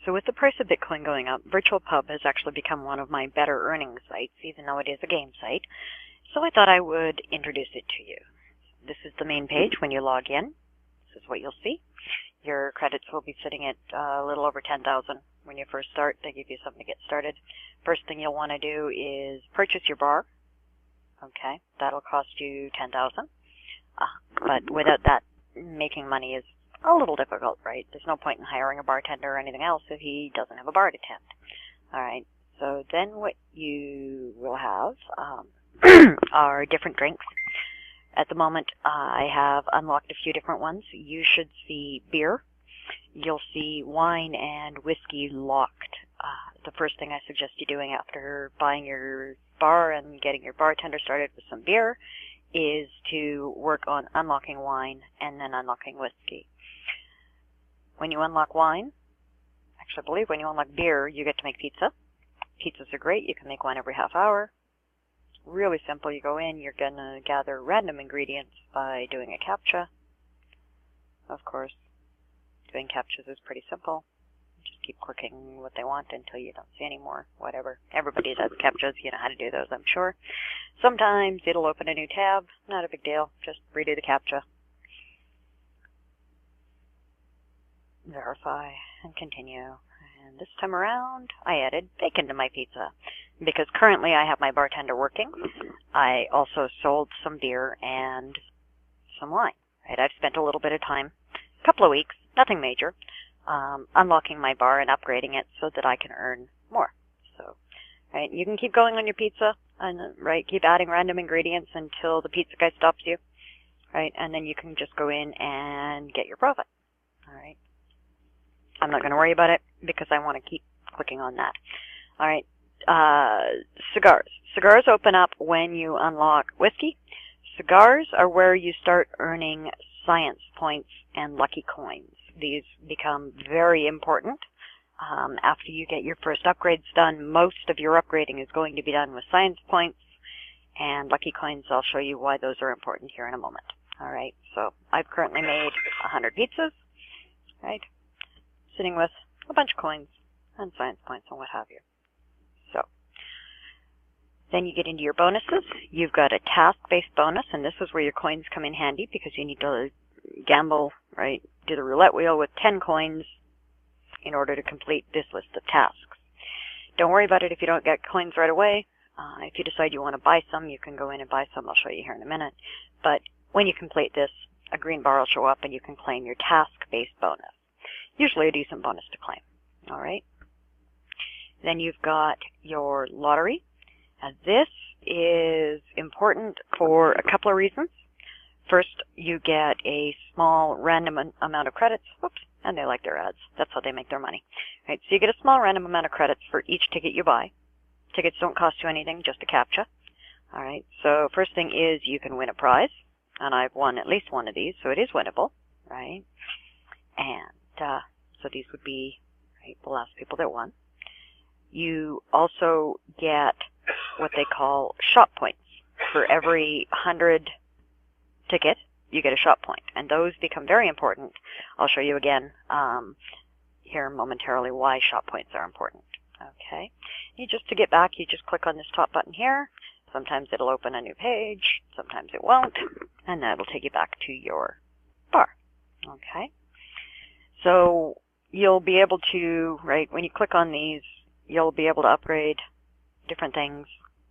So with the price of Bitcoin going up, Virtualpub has actually become one of my better earning sites, even though it is a game site. So I thought I would introduce it to you. This is the main page when you log in. This is what you'll see. Your credits will be sitting at a little over 10,000 when you first start. They give you something to get started. First thing you'll want to do is purchase your bar. Okay, that'll cost you 10,000. But without that, making money is a little difficult, right? There's no point in hiring a bartender or anything else if he doesn't have a bar to tend. All right, so then what you will have are different drinks. At the moment, I have unlocked a few different ones. You should see beer. You'll see wine and whiskey locked. The first thing I suggest you doing after buying your bar and getting your bartender started with some beer is to work on unlocking wine and then unlocking whiskey. When you unlock wine, actually I believe when you unlock beer, you get to make pizza. Pizzas are great. You can make one every half hour. Really simple. You go in, you're going to gather random ingredients by doing a CAPTCHA. Of course, doing CAPTCHAs is pretty simple. Just keep clicking what they want until you don't see any more, whatever. Everybody does CAPTCHAs. You know how to do those, I'm sure. Sometimes it'll open a new tab. Not a big deal. Just redo the CAPTCHA. Verify and continue. And this time around, I added bacon to my pizza because currently I have my bartender working. I also sold some beer and some wine. Right? I've spent a little bit of time, a couple of weeks, nothing major, unlocking my bar and upgrading it so that I can earn more. So, right, you can keep going on your pizza and right, keep adding random ingredients until the pizza guy stops you, right? And then you can just go in and get your profit. All right. I'm not going to worry about it because I want to keep clicking on that. All right. Cigars. Cigars open up when you unlock whiskey. Cigars are where you start earning science points and lucky coins. These become very important. After you get your first upgrades done, most of your upgrading is going to be done with science points and lucky coins. I'll show you why those are important here in a moment. All right. So I've currently made 100 pizzas. Right. Sitting with a bunch of coins and science points and what have you. So, then you get into your bonuses. You've got a task-based bonus, and this is where your coins come in handy because you need to gamble, right, do the roulette wheel with 10 coins in order to complete this list of tasks. Don't worry about it if you don't get coins right away. If you decide you want to buy some, you can go in and buy some. I'll show you here in a minute. But when you complete this, a green bar will show up and you can claim your task-based bonus. Usually a decent bonus to claim. All right. Then you've got your lottery. This is important for a couple of reasons. First, you get a small random amount of credits. Whoops, and they like their ads. That's how they make their money. Right, so you get a small random amount of credits for each ticket you buy. Tickets don't cost you anything, just a CAPTCHA. All right, so first thing is you can win a prize. And I've won at least one of these, so it is winnable. Right? And so these would be right, the last people that won. You also get what they call shop points. For every 100 ticket, you get a shop point. And those become very important. I'll show you again here momentarily why shop points are important. Okay. Just to get back, you just click on this top button here. Sometimes it'll open a new page. Sometimes it won't. And that'll take you back to your bar. Okay. So you'll be able to, right, when you click on these, you'll be able to upgrade different things,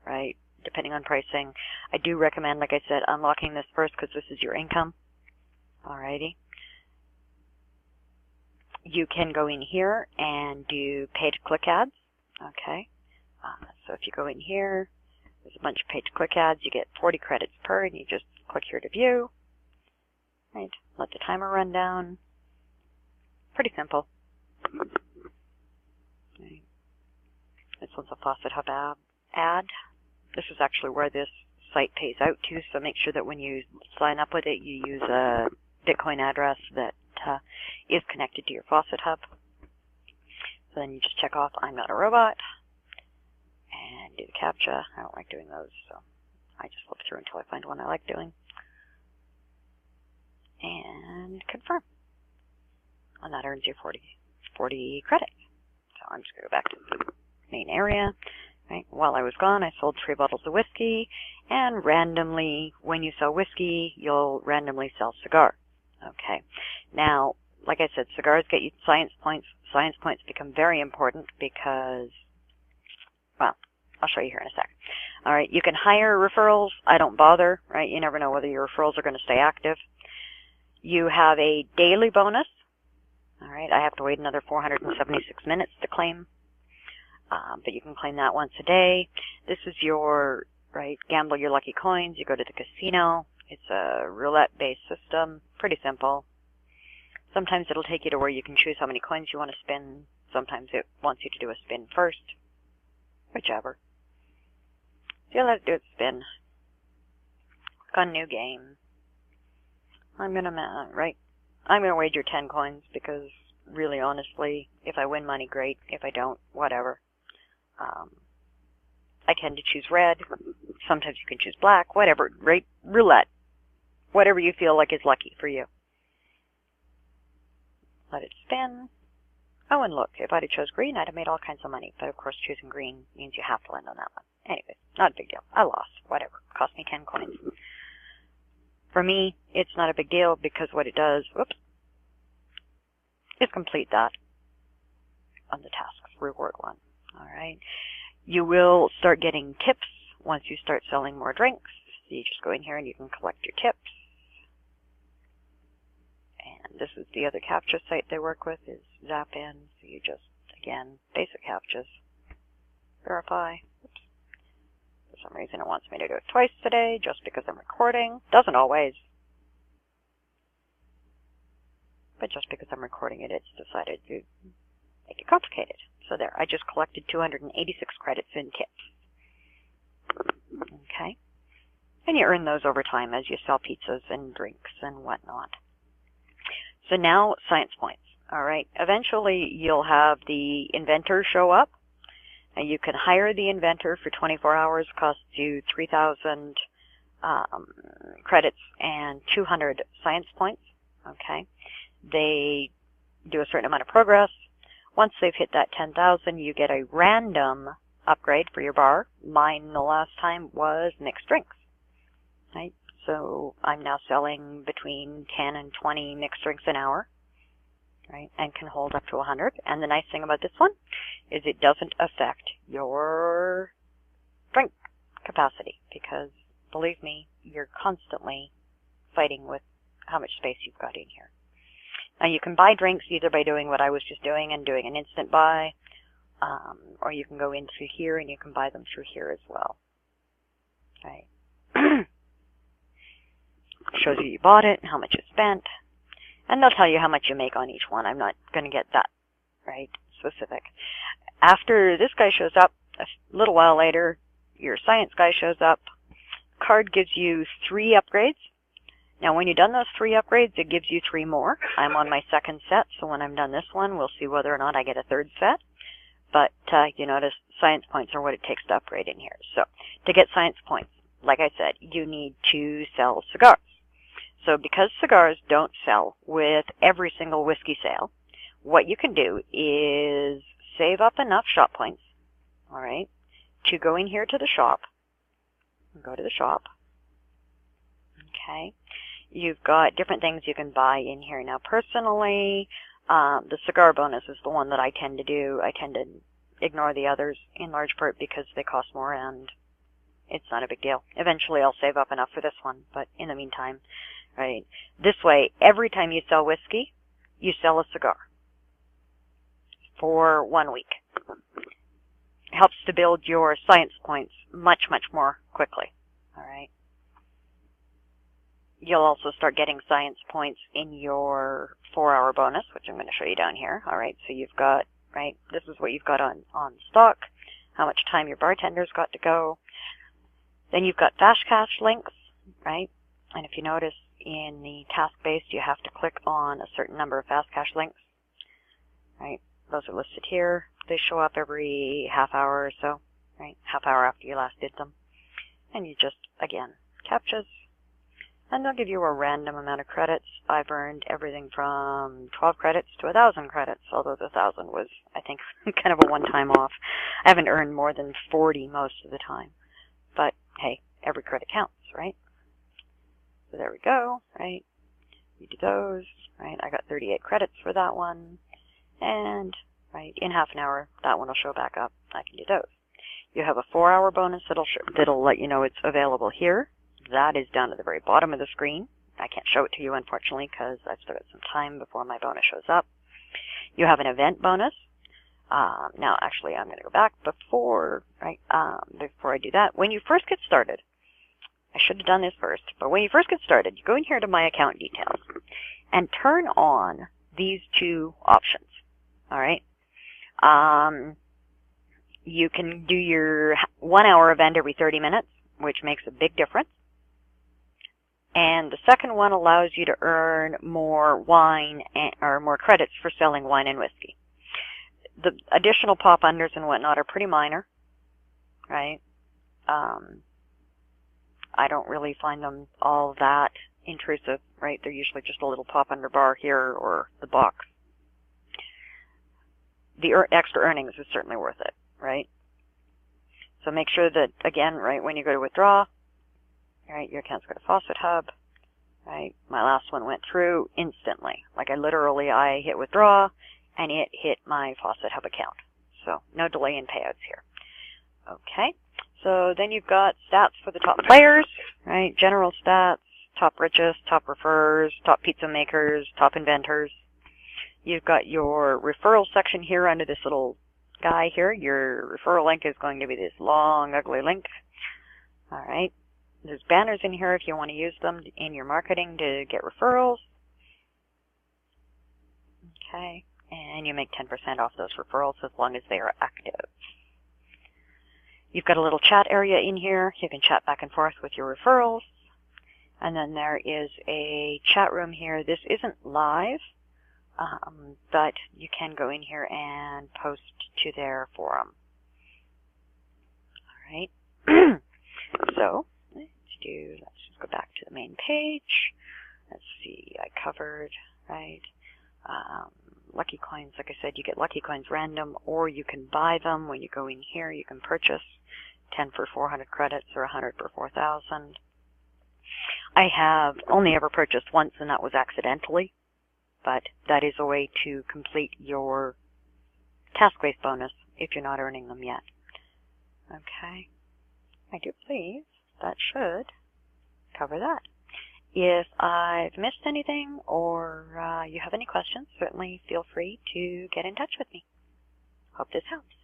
right, depending on pricing. I do recommend, like I said, unlocking this first because this is your income. Alrighty. You can go in here and do pay-to-click ads. Okay. So if you go in here, there's a bunch of pay-to-click ads. You get 40 credits per, and you just click here to view. Right. Let the timer run down. Pretty simple. Okay. This one's a Faucet Hub ad. This is actually where this site pays out to, so make sure that when you sign up with it, you use a Bitcoin address that is connected to your Faucet Hub. So then you just check off, I'm not a robot, and do the CAPTCHA. I don't like doing those, so I just flip through until I find one I like doing. And confirm. And that earns you 40 credits. I'm just going to go back to the main area. Right? While I was gone, I sold 3 bottles of whiskey, and randomly, when you sell whiskey, you'll randomly sell cigar. Okay. Now, like I said, cigars get you science points. Science points become very important because, well, I'll show you here in a sec. All right, you can hire referrals. I don't bother, right? You never know whether your referrals are going to stay active. You have a daily bonus. All right, I have to wait another 476 minutes to claim. But you can claim that once a day. This is your, right, gamble your lucky coins. You go to the casino. It's a roulette-based system. Pretty simple. Sometimes it'll take you to where you can choose how many coins you want to spin. Sometimes it wants you to do a spin first. Whichever. So you let it do its spin. Click on new game. I'm going to wager 10 coins because really honestly, if I win money, great. If I don't, whatever. I tend to choose red. Sometimes you can choose black, whatever. Right? Roulette. Whatever you feel like is lucky for you. Let it spin. Oh, and look, if I'd have chose green, I'd have made all kinds of money. But of course, choosing green means you have to land on that one. Anyways, not a big deal. I lost. Whatever. Cost me 10 coins. For me, it's not a big deal because what it does, whoops, is complete that on the tasks reward one. All right. You will start getting tips once you start selling more drinks. So you just go in here and you can collect your tips. And this is the other CAPTCHA site they work with, is Zapin. So you just, again, basic CAPTCHAs. Verify. Oops. For some reason it wants me to do it twice today just because I'm recording. Doesn't always. But just because I'm recording it, it's decided to make it complicated. So there, I just collected 286 credits in tips. Okay. And you earn those over time as you sell pizzas and drinks and whatnot. So now, science points. All right. Eventually, you'll have the inventor show up. And you can hire the inventor for 24 hours. Costs you 3,000 credits and 200 science points. Okay. They do a certain amount of progress. Once they've hit that 10,000, you get a random upgrade for your bar. Mine the last time was mixed drinks. Right? So I'm now selling between 10 and 20 mixed drinks an hour, right? And can hold up to 100. And the nice thing about this one is it doesn't affect your drink capacity because, believe me, you're constantly fighting with how much space you've got in here. Now you can buy drinks either by doing what I was just doing and doing an instant buy, or you can go in through here and you can buy them through here as well. Right. Shows you bought it, how much you spent, and they'll tell you how much you make on each one. I'm not going to get that, right, specific. After this guy shows up, a little while later, your science guy shows up. Card gives you 3 upgrades. Now, when you've done those 3 upgrades, it gives you 3 more. I'm on my second set, so when I'm done this one, we'll see whether or not I get a third set. But you notice science points are what it takes to upgrade in here. So to get science points, like I said, you need to sell cigars. So because cigars don't sell with every single whiskey sale, what you can do is save up enough shop points, all right, to go in here to the shop. Go to the shop. Okay. You've got different things you can buy in here. Now, personally, the cigar bonus is the one that I tend to do. I tend to ignore the others in large part because they cost more and it's not a big deal. Eventually, I'll save up enough for this one, but in the meantime, right, this way, every time you sell whiskey, you sell a cigar for 1 week. It helps to build your science points much, much more quickly, all right? You'll also start getting science points in your 4-hour bonus, which I'm going to show you down here. All right, so you've got, right, this is what you've got on stock, how much time your bartender's got to go. Then you've got fast cash links, right? And if you notice in the task-based, you have to click on a certain number of fast cash links, right? Those are listed here. They show up every half hour or so, right? Half hour after you last did them. And you just, again, CAPTCHAs. and they'll give you a random amount of credits. I've earned everything from 12 credits to 1,000 credits, although the 1,000 was, I think, kind of a one-time off. I haven't earned more than 40 most of the time. But, hey, every credit counts, right? So there we go, right? You do those, right? I got 38 credits for that one. And, right, in half an hour, that one will show back up. I can do those. You have a 4-hour bonus that'll let you know it's available here. That is down at the very bottom of the screen. I can't show it to you, unfortunately, because I've still got some time before my bonus shows up. You have an event bonus. Now, actually, I'm going to go back before I do that. When you first get started, I should have done this first, but when you first get started, you go in here to My Account Details and turn on these two options. All right? You can do your 1-hour event every 30 minutes, which makes a big difference. And the second one allows you to earn more wine or more credits for selling wine and whiskey. The additional pop-unders and whatnot are pretty minor, right? I don't really find them all that intrusive, right? They're usually just a little pop-under bar here or the box. The extra earnings is certainly worth it, right? So make sure that, again, right, when you go to withdraw, right, your account's got a Faucet Hub, right? My last one went through instantly. Like I hit withdraw, and it hit my Faucet Hub account. So no delay in payouts here. Okay, so then you've got stats for the top players, right? General stats, top richest, top referrers, top pizza makers, top inventors. You've got your referral section here under this little guy here. Your referral link is going to be this long, ugly link. All right. There's banners in here if you want to use them in your marketing to get referrals. Okay. And you make 10% off those referrals as long as they are active. You've got a little chat area in here. You can chat back and forth with your referrals. And then there is a chat room here. This isn't live, but you can go in here and post to their forum. All right. So let's just go back to the main page. Let's see, I covered, right? Lucky coins, like I said, you get lucky coins random, or you can buy them. When you go in here, you can purchase 10 for 400 credits or 100 for 4,000. I have only ever purchased once, and that was accidentally, but that is a way to complete your task-based bonus if you're not earning them yet. Okay, I do believe that should cover that. If I've missed anything or you have any questions, certainly feel free to get in touch with me. Hope this helps.